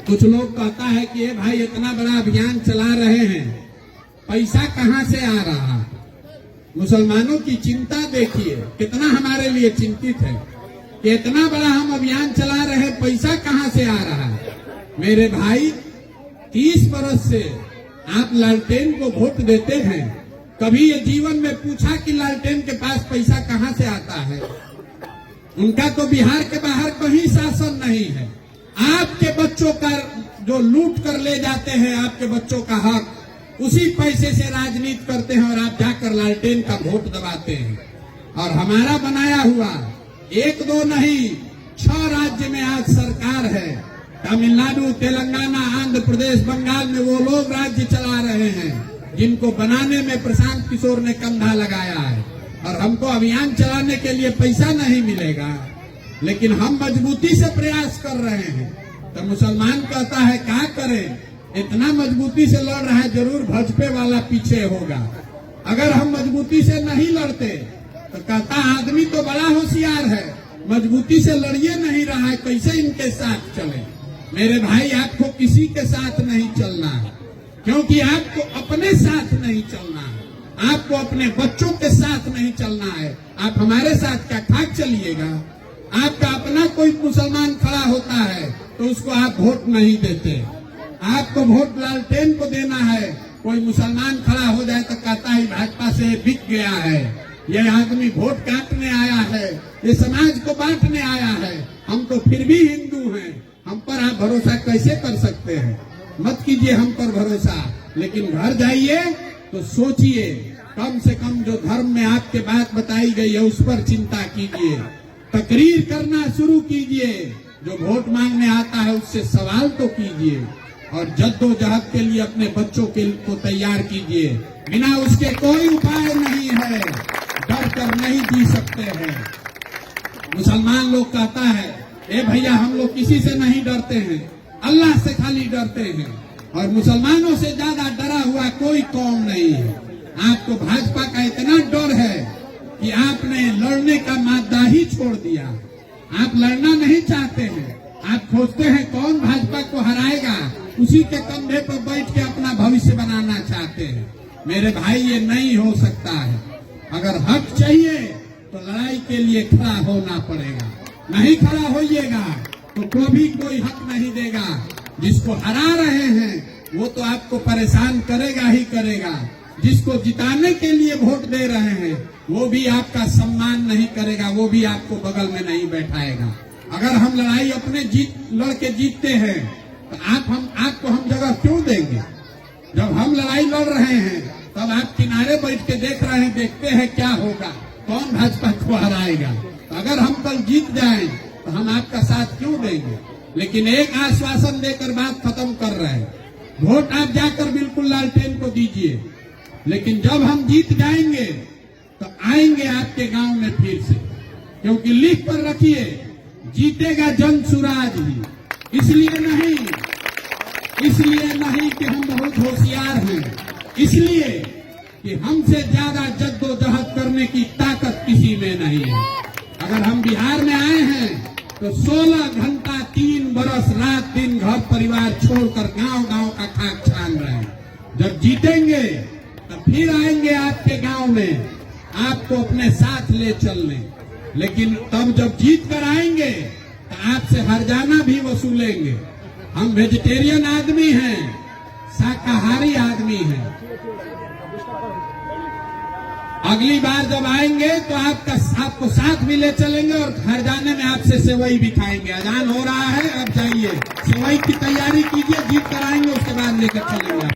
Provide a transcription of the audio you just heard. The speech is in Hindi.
कुछ लोग कहता है कि ये भाई इतना बड़ा अभियान चला रहे हैं, पैसा कहां से आ रहा है। मुसलमानों की चिंता देखिए, कितना हमारे लिए चिंतित है कि इतना बड़ा हम अभियान चला रहे हैं, पैसा कहां से आ रहा है। मेरे भाई, 30 बरस से आप लालटेन को वोट देते हैं, कभी ये जीवन में पूछा कि लालटेन के पास पैसा कहां से आता है। उनका तो बिहार के बाहर कहीं शासन नहीं है। आपके बच्चों का जो लूट कर ले जाते हैं, आपके बच्चों का हक, उसी पैसे से राजनीति करते हैं और आप जाकर लालटेन का वोट दबाते हैं। और हमारा बनाया हुआ 1-2 नहीं, 6 राज्य में आज सरकार है। तमिलनाडु, तेलंगाना, आंध्र प्रदेश, बंगाल में वो लोग राज्य चला रहे हैं जिनको बनाने में प्रशांत किशोर ने कंधा लगाया है। और हमको अभियान चलाने के लिए पैसा नहीं मिलेगा, लेकिन हम मजबूती से प्रयास कर रहे हैं। तो मुसलमान कहता है क्या करें, इतना मजबूती से लड़ रहा है, जरूर भाजपा वाला पीछे होगा। अगर हम मजबूती से नहीं लड़ते तो कहता आदमी तो बड़ा होशियार है, मजबूती से लड़िए नहीं रहा है, कैसे इनके साथ चले। मेरे भाई, आपको किसी के साथ नहीं चलना है, क्योंकि आपको अपने साथ नहीं चलना है, आपको अपने बच्चों के साथ नहीं चलना है। आप हमारे साथ क्या खाक चलिएगा। आपका अपना कोई मुसलमान खड़ा होता है तो उसको आप वोट नहीं देते। आपको वोट लालटेन को देना है। कोई मुसलमान खड़ा हो जाए तो कहता है भाजपा से बिक गया है, ये आदमी वोट काटने आया है, ये समाज को बांटने आया है। हम तो फिर भी हिंदू हैं, हम पर आप भरोसा कैसे कर सकते हैं। मत कीजिए हम पर भरोसा, लेकिन घर जाइए तो सोचिए, कम से कम जो धर्म में आपके बात बताई गई है उस पर चिंता कीजिए। तकरीर करना शुरू कीजिए, जो वोट मांगने आता है उससे सवाल तो कीजिए, और जद्दोजहद के लिए अपने बच्चों को तैयार कीजिए। बिना उसके कोई उपाय नहीं है, डर कर नहीं जी सकते हैं। मुसलमान लोग कहता है, ए भैया हम लोग किसी से नहीं डरते हैं, अल्लाह से खाली डरते हैं। और मुसलमानों से ज्यादा डरा हुआ कोई कौम नहीं है। आपको भाजपा का इतना डर है कि आपने लड़ने का मादा ही छोड़ दिया। आप लड़ना नहीं चाहते हैं, आप खोजते हैं कौन भाजपा को हराएगा, उसी के कंधे पर बैठ के अपना भविष्य बनाना चाहते हैं। मेरे भाई, ये नहीं हो सकता है। अगर हक चाहिए तो लड़ाई के लिए खड़ा होना पड़ेगा। नहीं खड़ा होइएगा तो कभी कोई हक नहीं देगा। जिसको हरा रहे हैं वो तो आपको परेशान करेगा ही करेगा। जिसको जिताने के लिए वोट दे रहे हैं वो भी आपका सम्मान नहीं करेगा, वो भी आपको बगल में नहीं बैठाएगा। अगर हम लड़ाई अपने लड़के जीतते हैं तो आपको हम जगह क्यों देंगे। जब हम लड़ाई लड़ रहे हैं तब आप किनारे बैठ के देख रहे हैं, देखते हैं क्या होगा, कौन भाजपा को हराएगा। तो अगर हम कल जीत जाएं तो हम आपका साथ क्यों देंगे। लेकिन एक आश्वासन देकर बात खत्म कर रहे हैं, वोट आप जाकर बिल्कुल लालटेन को दीजिए, लेकिन जब हम जीत जाएंगे तो आएंगे आपके गांव में फिर से। क्योंकि लिख कर रखिए, जीतेगा जन सुराज ही। इसलिए नहीं कि हम बहुत होशियार हैं, इसलिए कि हमसे ज्यादा जद्दोजहद करने की ताकत किसी में नहीं है। अगर हम बिहार में आए हैं तो 16 घंटा 3 बरस रात दिन घर परिवार छोड़कर गांव का खाक छान रहे हैं। जब जीतेंगे तो फिर आएंगे आपके गांव में, आपको अपने साथ ले चलने। लेकिन तब जब जीत कर आएंगे तो आपसे हर्जाना भी वसूलेंगे। हम वेजिटेरियन आदमी हैं, शाकाहारी आदमी हैं। अगली बार जब आएंगे तो आपको साथ भी ले चलेंगे और हरजाने में आपसे सेवई भी खाएंगे। अजान हो रहा है, अब जाइए सेवई की तैयारी कीजिए, जीत कर आएंगे उसके बाद लेकर चलेंगे।